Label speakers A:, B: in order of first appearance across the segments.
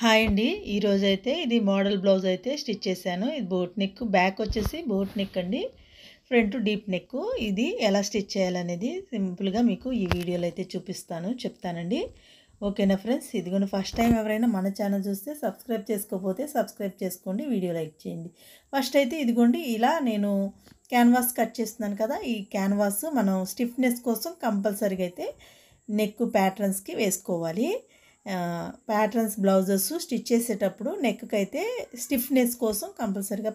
A: Hi అండి. ఈరోజైతే ఇది మోడల్ బ్లౌజ్ అయితే స్టిచ్ చేశాను. ఇది బోట్ నెక్, బ్యాక్ వచ్చేసి బోట్ నెక్ అండి. Front deep neck. ఇది ఎలా స్టిచ్ చేయాలనేది సింపుల్గా మీకు ఈ వీడియోలో అయితే చెప్తానండి. ఓకేనా ఫ్రెండ్స్? ఇదిగోండి, ఫస్ట్ టైం ఎవరైనా మన ఛానల్ చూస్తే సబ్స్క్రైబ్ చేసుకోకపోతే సబ్స్క్రైబ్ చేసుకోండి, వీడియో లైక్ చేయండి. ఫస్ట్ అయితే ఇదిగోండి, ఇలా నేను క్యాన్వాస్ కట్ చేస్తున్నాను కదా. ఈ క్యాన్వాస్ మనం స్టిఫ్నెస్ కోసం కంపల్సరీగా అయితే నెక్ ప్యాటర్న్స్కి వేసుకోవాలి. ప్యాటర్న్స్ బ్లౌజెస్ స్టిచ్ చేసేటప్పుడు నెక్కి అయితే స్టిఫ్నెస్ కోసం కంపల్సరీగా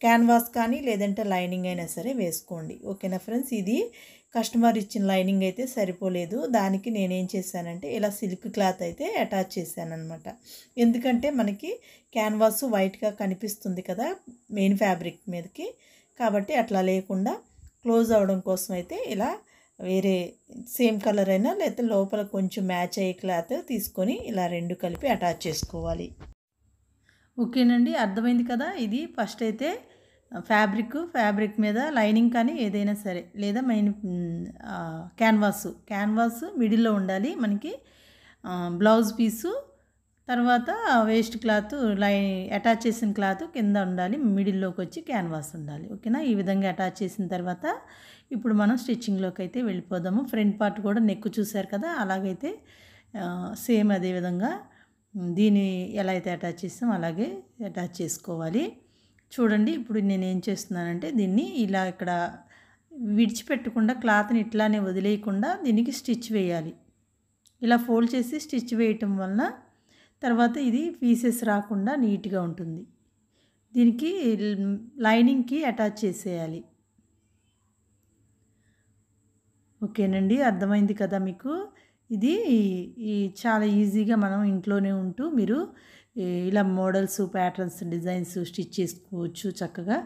A: క్యాన్వాస్ కానీ లేదంటే లైనింగ్ అయినా సరే వేసుకోండి. ఓకేనా ఫ్రెండ్స్? ఇది కస్టమర్ ఇచ్చిన లైనింగ్ అయితే సరిపోలేదు. దానికి నేనేం చేశానంటే ఇలా సిల్క్ క్లాత్ అయితే అటాచ్ చేశాను అనమాట. ఎందుకంటే మనకి క్యాన్వాస్ వైట్గా కనిపిస్తుంది కదా మెయిన్ ఫ్యాబ్రిక్ మీదకి, కాబట్టి అట్లా లేకుండా క్లోజ్ అవ్వడం కోసం అయితే ఇలా వేరే సేమ్ కలర్ అయినా లేకపోతే లోపల కొంచెం మ్యాచ్ అయ్యే క్లాత్ తీసుకొని ఇలా రెండు కలిపి అటాచ్ చేసుకోవాలి. ఓకేనండి, అర్థమైంది కదా. ఇది ఫస్ట్ అయితే ఫ్యాబ్రిక్ మీద లైనింగ్ కానీ ఏదైనా సరే, లేదా మెయిన్ క్యాన్వాస్ మిడిల్లో ఉండాలి మనకి. బ్లౌజ్ పీసు తర్వాత వేస్ట్ క్లాత్ అటాచ్ చేసిన క్లాత్ కింద ఉండాలి, మిడిల్లోకి వచ్చి క్యాన్వాస్ ఉండాలి. ఓకేనా? ఈ విధంగా అటాచ్ చేసిన తర్వాత ఇప్పుడు మనం స్టిచ్చింగ్లోకి అయితే వెళ్ళిపోదాము. ఫ్రంట్ పార్ట్ కూడా నెక్ చూసారు కదా, అలాగైతే సేమ్ అదే విధంగా దీన్ని ఎలా అయితే అటాచ్ చేస్తామో అలాగే అటాచ్ చేసుకోవాలి. చూడండి, ఇప్పుడు నేను ఏం చేస్తున్నానంటే దీన్ని ఇలా ఇక్కడ విడిచిపెట్టకుండా క్లాత్ని ఇట్లానే వదిలేయకుండా దీనికి స్టిచ్ వేయాలి. ఇలా ఫోల్డ్ చేసి స్టిచ్ వేయటం వలన తర్వాత ఇది పీసెస్ రాకుండా నీట్గా ఉంటుంది. దీనికి లైనింగ్కి అటాచ్ చేసేయాలి. ఓకేనండి, అర్థమైంది కదా మీకు. ఇది చాలా ఈజీగా మనం ఇంట్లోనే ఉంటూ మీరు ఇలా మోడల్స్, ప్యాటర్న్స్, డిజైన్స్ స్టిచ్ చేసుకోవచ్చు. చక్కగా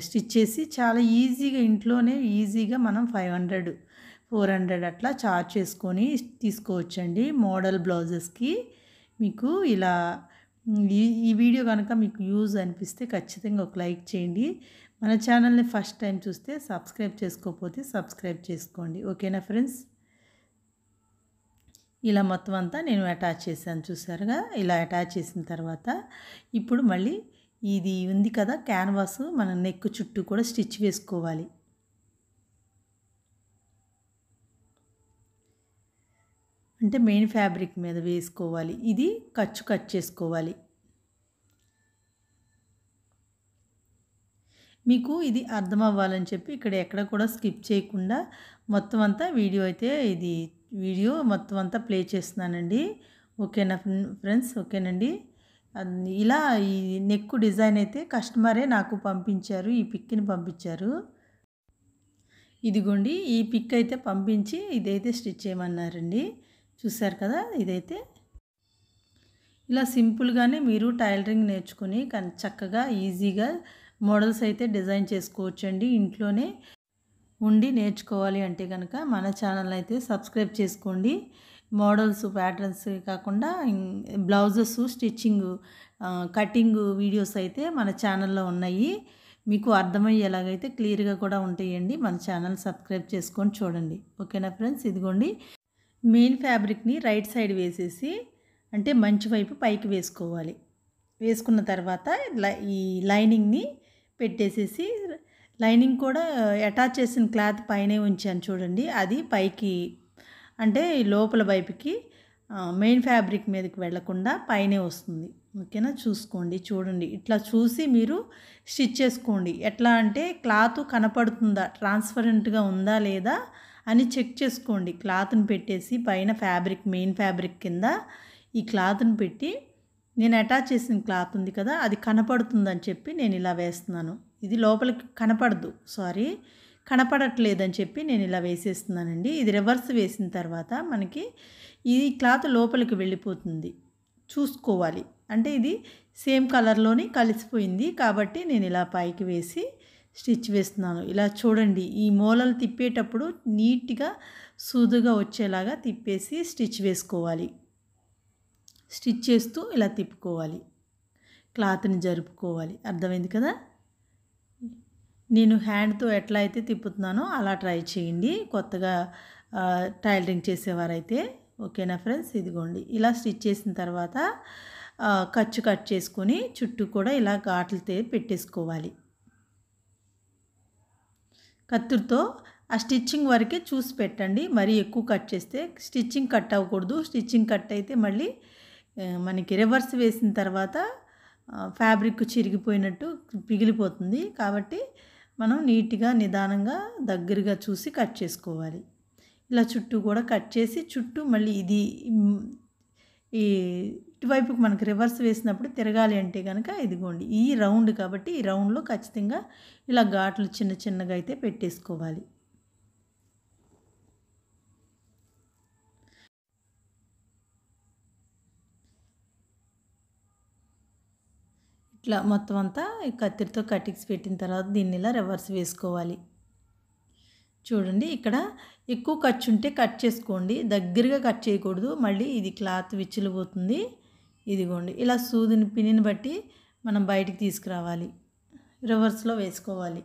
A: స్టిచ్ చేసి చాలా ఈజీగా ఇంట్లోనే మనం 500, 400 అట్లా చార్జ్ చేసుకొని తీసుకోవచ్చండి మోడల్ బ్లౌజెస్కి. మీకు ఇలా ఈ వీడియో కనుక మీకు యూజ్ అనిపిస్తే ఖచ్చితంగా ఒక లైక్ చేయండి. మన ఛానల్ని ఫస్ట్ టైం చూస్తే సబ్స్క్రైబ్ చేసుకోకపోతే సబ్స్క్రైబ్ చేసుకోండి. ఓకేనా ఫ్రెండ్స్? ఇలా మొత్తం అంతా నేను అటాచ్ చేశాను, చూసారుగా. ఇలా అటాచ్ చేసిన తర్వాత ఇప్పుడు మళ్ళీ ఇది ఉంది కదా క్యాన్వాస్, మన నెక్ చుట్టూ కూడా స్టిచ్ వేసుకోవాలి. అంటే మెయిన్ ఫ్యాబ్రిక్ మీద వేసుకోవాలి. ఇది కట్ చేసుకోవాలి. మీకు ఇది అర్థం అవ్వాలని చెప్పి ఇక్కడ ఎక్కడ కూడా స్కిప్ చేయకుండా మొత్తం అంతా వీడియో మొత్తం అంతా ప్లే చేస్తున్నానండి. ఓకేనా ఫ్రెండ్స్? ఓకేనండి. ఇలా ఈ నెక్ డిజైన్ అయితే కస్టమరే నాకు పంపించారు, ఈ పిక్ని పంపించారు. ఇదిగోండి, ఈ పిక్ అయితే పంపించి ఇదైతే స్టిచ్ చేయమన్నారండి. చూసారు కదా. ఇదైతే ఇలా సింపుల్గానే మీరు టైలరింగ్ నేర్చుకుని చక్కగా ఈజీగా మోడల్స్ అయితే డిజైన్ చేసుకోవచ్చండి. ఇంట్లోనే ఉండి నేర్చుకోవాలి అంటే కనుక మన ఛానల్ అయితే సబ్స్క్రైబ్ చేసుకోండి. మోడల్స్, ప్యాటర్న్స్ కాకుండా బ్లౌజెస్ స్టిచ్చింగ్, కటింగ్ వీడియోస్ అయితే మన ఛానల్లో ఉన్నాయి. మీకు అర్థమయ్యేలాగైతే క్లియర్గా కూడా ఉంటాయండి. మన ఛానల్ సబ్స్క్రైబ్ చేసుకొని చూడండి. ఓకేనా ఫ్రెండ్స్? ఇదిగోండి, మెయిన్ ఫ్యాబ్రిక్ని రైట్ సైడ్ వేసేసి, అంటే మంచి వైపు పైకి వేసుకోవాలి. వేసుకున్న తర్వాత ఈ లైనింగ్ని పెట్టేసేసి, లైనింగ్ కూడా అటాచ్ చేసిన క్లాత్ పైనే ఉంచాను చూడండి. అది పైకి అంటే లోపల వైపుకి మెయిన్ ఫ్యాబ్రిక్ మీదకి వెళ్లకుండా పైనే వస్తుంది. ఓకేనా? చూడండి, ఇట్లా చూసి మీరు స్టిచ్ చేసుకోండి. ఎట్లా అంటే క్లాత్ కనపడుతుందా, ట్రాన్స్పరెంట్గా ఉందా లేదా అని చెక్ చేసుకోండి. క్లాత్ని పెట్టేసి పైన మెయిన్ ఫ్యాబ్రిక్ కింద ఈ క్లాత్ని పెట్టి, నేను అటాచ్ చేసిన క్లాత్ ఉంది కదా అది కనపడుతుందని చెప్పి నేను ఇలా వేస్తున్నాను. ఇది లోపలికి కనపడట్లేదని చెప్పి నేను ఇలా వేసేస్తున్నానండి. ఇది రివర్స్ వేసిన తర్వాత మనకి ఈ క్లాత్ లోపలికి వెళ్ళిపోతుంది, చూసుకోవాలి. అంటే ఇది సేమ్ కలర్లోని కలిసిపోయింది కాబట్టి నేను ఇలా పైకి వేసి స్టిచ్ వేస్తున్నాను. ఇలా చూడండి, ఈ మూలలు తిప్పేటప్పుడు నీట్గా సూదుగా వచ్చేలాగా తిప్పేసి స్టిచ్ వేసుకోవాలి. స్టిచ్ చేస్తూ ఇలా తిప్పుకోవాలి, క్లాత్ని జరుపుకోవాలి. అర్థమైంది కదా. నేను హ్యాండ్తో ఎట్లా అయితే తిప్పుతున్నానో అలా ట్రై చేయండి కొత్తగా టైలరింగ్ చేసేవారైతే. ఓకేనా ఫ్రెండ్స్, ఇదిగోండి ఇలా స్టిచ్ చేసిన తర్వాత ఖర్చు కట్ చేసుకొని చుట్టూ కూడా ఇలా ఘాట్లతో పెట్టేసుకోవాలి. కత్తిరితో ఆ స్టిచ్చింగ్ వరకే చూసి పెట్టండి, మరీ ఎక్కువ కట్ చేస్తే స్టిచ్చింగ్ కట్ అవ్వకూడదు. స్టిచ్చింగ్ కట్ అయితే మళ్ళీ మనకి రివర్స్ వేసిన తర్వాత ఫ్యాబ్రిక్ చిరిగిపోయినట్టు పిగిలిపోతుంది. కాబట్టి మనం నీట్గా నిదానంగా దగ్గరగా చూసి కట్ చేసుకోవాలి. ఇలా చుట్టూ కూడా కట్ చేసి చుట్టూ మళ్ళీ ఇది ఈ ఇటువైపుకి మనకి రివర్స్ వేసినప్పుడు తిరగాలి అంటే కనుక ఇదిగోండి ఈ రౌండ్, కాబట్టి ఈ రౌండ్లో ఖచ్చితంగా ఇలా ఘాట్లు చిన్న చిన్నగా అయితే పెట్టేసుకోవాలి. ఇట్లా మొత్తం అంతా కత్తిరితో కటింగ్స్ పెట్టిన తర్వాత దీన్ని ఇలా రివర్స్ వేసుకోవాలి. చూడండి ఇక్కడ ఎక్కువ ఖర్చు ఉంటే కట్ చేసుకోండి, దగ్గరగా కట్ చేయకూడదు, మళ్ళీ ఇది క్లాత్ విచ్చిలిపోతుంది. ఇదిగోండి ఇలా సూదిని పిన్నిని బట్టి మనం బయటికి తీసుకురావాలి, రివర్స్లో వేసుకోవాలి.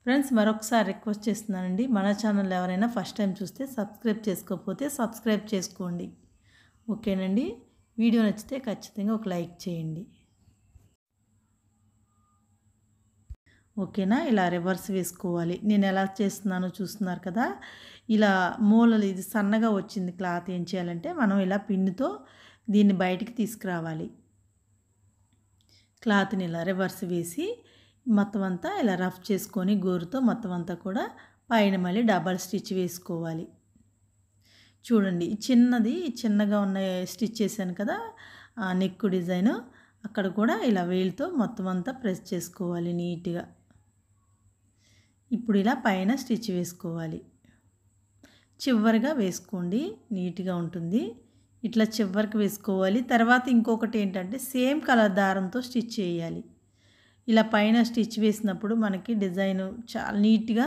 A: ఫ్రెండ్స్ మరొకసారి రిక్వెస్ట్ చేస్తున్నానండి, మన ఛానల్ ఎవరైనా ఫస్ట్ టైం చూస్తే సబ్స్క్రైబ్ చేసుకోకపోతే సబ్స్క్రైబ్ చేసుకోండి. ఓకేనండి, వీడియో నచ్చితే ఖచ్చితంగా ఒక లైక్ చేయండి. ఓకేనా, ఇలా రివర్స్ వేసుకోవాలి. నేను ఎలా చేస్తున్నానో చూస్తున్నారు కదా. ఇలా మూలలు ఇది సన్నగా వచ్చింది క్లాత్, ఏం చేయాలంటే మనం ఇలా పిన్నుతో దీన్ని బయటికి తీసుకురావాలి. క్లాత్ని ఇలా రివర్స్ వేసి మొత్తం అంతా ఇలా రఫ్ చేసుకొని గోరుతో మొత్తం అంతా కూడా పైన మళ్ళీ డబల్ స్టిచ్ వేసుకోవాలి. చూడండి చిన్నగా ఉన్న స్టిచ్ చేశాను కదా నెక్ డిజైన్, అక్కడ కూడా ఇలా వేలుతో మొత్తం అంతా ప్రెస్ చేసుకోవాలి నీట్గా. ఇప్పుడు ఇలా పైన స్టిచ్ వేసుకోవాలి, చివరిగా వేసుకోండి, నీట్గా ఉంటుంది. ఇట్లా చివరికి వేసుకోవాలి. తర్వాత ఇంకొకటి ఏంటంటే సేమ్ కలర్ దారంతో స్టిచ్ చేయాలి. ఇలా పైన స్టిచ్ వేసినప్పుడు మనకి డిజైన్ చాలా నీట్గా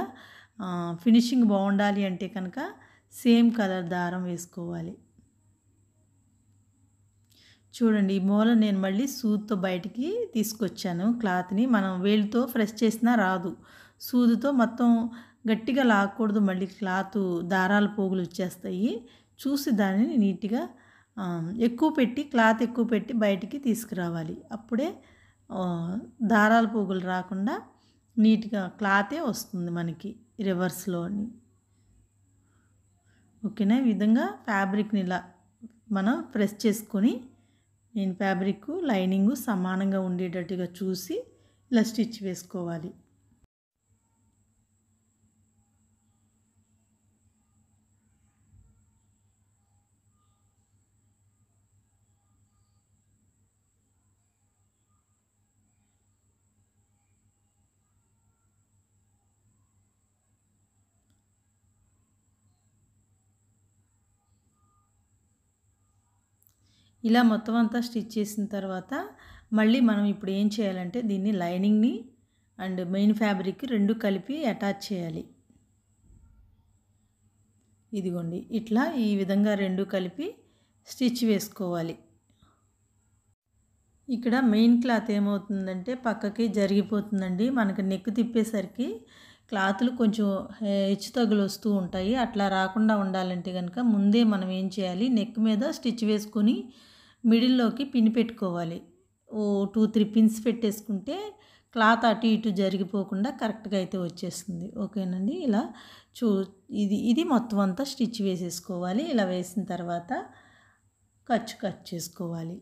A: ఫినిషింగ్ బాగుండాలి అంటే కనుక సేమ్ కలర్ దారం వేసుకోవాలి. చూడండి ఈ మూల నేను మళ్ళీ సూదితో బయటికి తీసుకొచ్చాను క్లాత్ని. మనం వేలుతో ప్రెస్ చేసినా రాదు, సూదితో మొత్తం గట్టిగా లాగకూడదు, మళ్ళీ క్లాత్ దారాల పోగులు వచ్చేస్తాయి. చూసి దానిని నీట్గా క్లాత్ ఎక్కువ పెట్టి బయటికి తీసుకురావాలి. అప్పుడే దారాల పోగులు రాకుండా నీట్గా క్లాతే వస్తుంది మనకి రివర్స్లోని. ఓకేనా, ఈ విధంగా ఫ్యాబ్రిక్ని ఇలా మనం ప్రెస్ చేసుకొని నేను ఫ్యాబ్రిక్ లైనింగ్ సమానంగా ఉండేటట్టుగా చూసి ఇలా స్టిచ్ వేసుకోవాలి. ఇలా మొత్తం అంతా స్టిచ్ చేసిన తర్వాత మళ్ళీ మనం ఇప్పుడు ఏం చేయాలంటే దీన్ని లైనింగ్ని అండ్ మెయిన్ ఫ్యాబ్రిక్ రెండు కలిపి అటాచ్ చేయాలి. ఇదిగోండి ఇట్లా ఈ విధంగా రెండు కలిపి స్టిచ్ వేసుకోవాలి. ఇక్కడ మెయిన్ క్లాత్ ఏమవుతుందంటే పక్కకి జరిగిపోతుందండి. మనకి నెక్ తిప్పేసరికి క్లాతులు కొంచెం హెచ్చు తగులు వస్తూ ఉంటాయి. అట్లా రాకుండా ఉండాలంటే కనుక ముందే మనం ఏం చేయాలి, నెక్ మీద స్టిచ్ వేసుకొని మిడిల్లోకి పిన్ పెట్టుకోవాలి. 2-3 పిన్స్ పెట్టేసుకుంటే క్లాత్ అటు ఇటు జరిగిపోకుండా కరెక్ట్గా అయితే వచ్చేస్తుంది. ఓకేనండి, ఇలా ఇది మొత్తం అంతా స్టిచ్ వేసేసుకోవాలి. ఇలా వేసిన తర్వాత కట్ చేసుకోవాలి.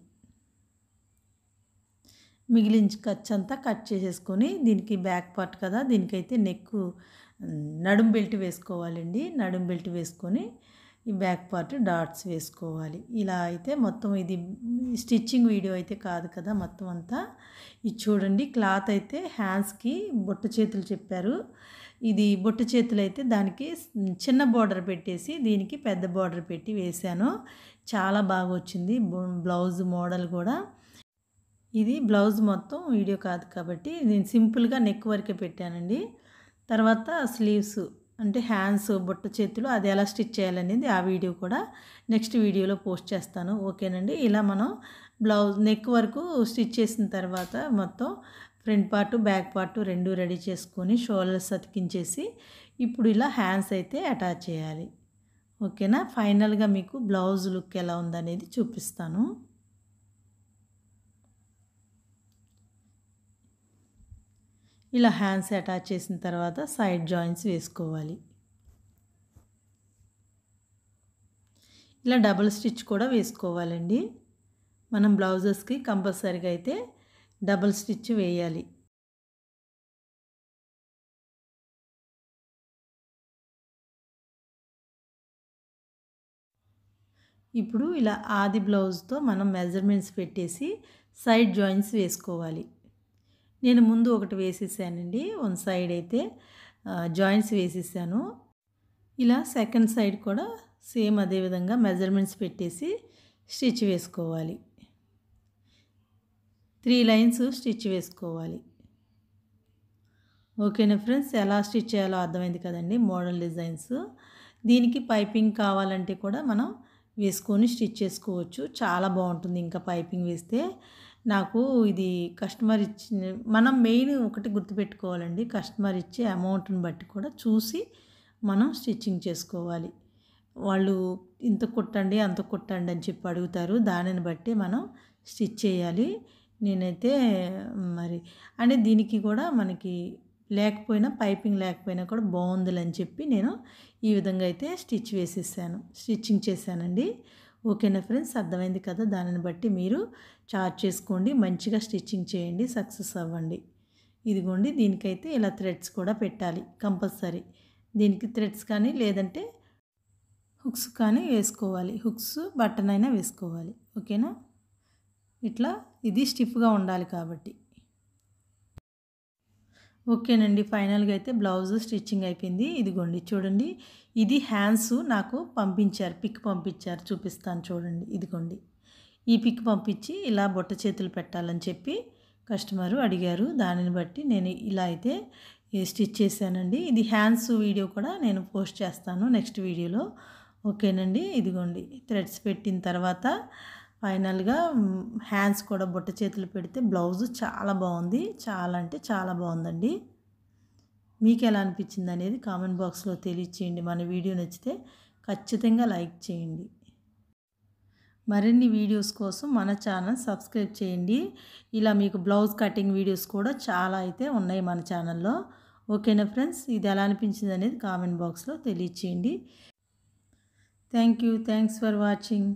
A: మిగిలిన ఖర్చు అంతా కట్ చేసేసుకొని దీనికి బ్యాక్ పార్ట్ కదా, దీనికైతే నడుం బెల్ట్ వేసుకోవాలండి. నడుం బెల్ట్ వేసుకొని ఈ బ్యాక్ పార్ట్ డాట్స్ వేసుకోవాలి. ఇలా అయితే మొత్తం ఇది స్టిచ్చింగ్ వీడియో అయితే కాదు కదా మొత్తం అంతా. ఇది చూడండి క్లాత్ అయితే హ్యాండ్స్కి బొట్ట చేతులు చెప్పారు. ఇది బొట్ట చేతులు అయితే దానికి చిన్న బార్డర్ పెట్టేసి దీనికి పెద్ద బార్డర్ పెట్టి వేశాను. చాలా బాగా వచ్చింది బ్లౌజ్ మోడల్ కూడా. ఇది బ్లౌజ్ మొత్తం వీడియో కాదు కాబట్టి నేను సింపుల్గా నెక్ వరకే పెట్టానండి. తర్వాత స్లీవ్స్ అంటే హ్యాండ్స్ బొట్ట చేతులు అది ఎలా స్టిచ్ చేయాలనేది ఆ వీడియో కూడా నెక్స్ట్ వీడియోలో పోస్ట్ చేస్తాను. ఓకేనండి, ఇలా మనం నెక్ వరకు స్టిచ్ చేసిన తర్వాత మొత్తం ఫ్రంట్ పార్ట్ బ్యాక్ పార్ట్ రెండు రెడీ చేసుకొని షోల్డర్స్ అతికించేసి ఇప్పుడు ఇలా హ్యాండ్స్ అయితే అటాచ్ చేయాలి. ఓకేనా. ఫైనల్గా మీకు బ్లౌజ్ లుక్ ఎలా ఉందనేది చూపిస్తాను. ఇలా హ్యాండ్స్ అటాచ్ చేసిన తర్వాత సైడ్ జాయింట్స్ వేసుకోవాలి. ఇలా డబుల్ స్టిచ్ కూడా వేసుకోవాలండి. మనం బ్లౌజెస్కి కంపల్సరీగా అయితే డబుల్ స్టిచ్ వేయాలి. ఇప్పుడు ఇలా ఆది బ్లౌజ్తో మనం మెజర్మెంట్స్ పెట్టేసి సైడ్ జాయింట్స్ వేసుకోవాలి. నేను ముందు ఒకటి వేసేసానండి, వన్ సైడ్ అయితే జాయింట్స్ వేసేసాను. ఇలా సెకండ్ సైడ్ కూడా సేమ్ అదే విధంగా మెజర్మెంట్స్ పెట్టేసి స్టిచ్ వేసుకోవాలి. 3 లైన్స్ స్టిచ్ వేసుకోవాలి. ఓకేనా ఫ్రెండ్స్, ఎలా స్టిచ్ చేయాలో అర్థమైంది కదండి. మోడల్ డిజైన్స్ దీనికి పైపింగ్ కావాలంటే కూడా మనం వేసుకొని స్టిచ్ చేసుకోవచ్చు. చాలా బాగుంటుంది ఇంకా పైపింగ్ వేస్తే. నాకు ఇది కస్టమర్ ఇచ్చిన, మనం మెయిన్ ఒకటి గుర్తుపెట్టుకోవాలండి, కస్టమర్ ఇచ్చే అమౌంట్ని బట్టి కూడా చూసి మనం స్టిచ్చింగ్ చేసుకోవాలి. వాళ్ళు ఇంత కుట్టండి అంత కుట్టండి అని చెప్పి అడుగుతారు, దానిని బట్టి మనం స్టిచ్ చేయాలి. నేనైతే మరి అంటే దీనికి కూడా మనకి లేకపోయినా, పైపింగ్ లేకపోయినా కూడా బాగుందిలే అని చెప్పి నేను ఈ విధంగా అయితే స్టిచ్చింగ్ చేశానండి. ఓకేనా ఫ్రెండ్స్, అర్థమైంది కదా. దానిని బట్టి మీరు చార్ట్ చేసుకోండి, మంచిగా స్టిచ్చింగ్ చేయండి, సక్సెస్ అవ్వండి. ఇదిగోండి, దీనికైతే ఇలా థ్రెడ్స్ కూడా పెట్టాలి కంపల్సరీ. దీనికి థ్రెడ్స్ కానీ లేదంటే హుక్స్ కానీ వేసుకోవాలి. హుక్స్ బటన్ అయినా వేసుకోవాలి. ఓకేనా. ఇట్లా ఇది స్టిఫ్గా ఉండాలి కాబట్టి. ఓకేనండి, ఫైనల్గా అయితే బ్లౌజ్ స్టిచ్చింగ్ అయిపోయింది. ఇదిగోండి చూడండి, ఇది హ్యాండ్స్ నాకు పంపించారు, పిక్ పంపించారు, చూపిస్తాను చూడండి. ఇదిగోండి, ఈ పిక్ పంపించి ఇలా బొట్ట చేతులు పెట్టాలని చెప్పి కస్టమరు అడిగారు. దానిని బట్టి నేను ఇలా అయితే స్టిచ్ చేశానండి. ఇది హ్యాండ్స్ వీడియో కూడా నేను పోస్ట్ చేస్తాను నెక్స్ట్ వీడియోలో. ఓకేనండి. ఇదిగోండి, థ్రెడ్స్ పెట్టిన తర్వాత ఫైనల్గా హ్యాండ్స్ కూడా బుట్ట చేతులు పెడితే బ్లౌజ్ చాలా బాగుంది. చాలా అంటే చాలా బాగుందండి. మీకు ఎలా అనిపించింది అనేది కామెంట్ బాక్స్లో తెలియచేయండి. మన వీడియో నచ్చితే ఖచ్చితంగా లైక్ చేయండి. మరిన్ని వీడియోస్ కోసం మన ఛానల్ సబ్స్క్రైబ్ చేయండి. ఇలా మీకు బ్లౌజ్ కటింగ్ వీడియోస్ కూడా చాలా అయితే ఉన్నాయి మన ఛానల్లో. ఓకేనా ఫ్రెండ్స్, ఇది ఎలా అనిపించింది అనేది కామెంట్ బాక్స్లో తెలియచేయండి. Thanks for watching.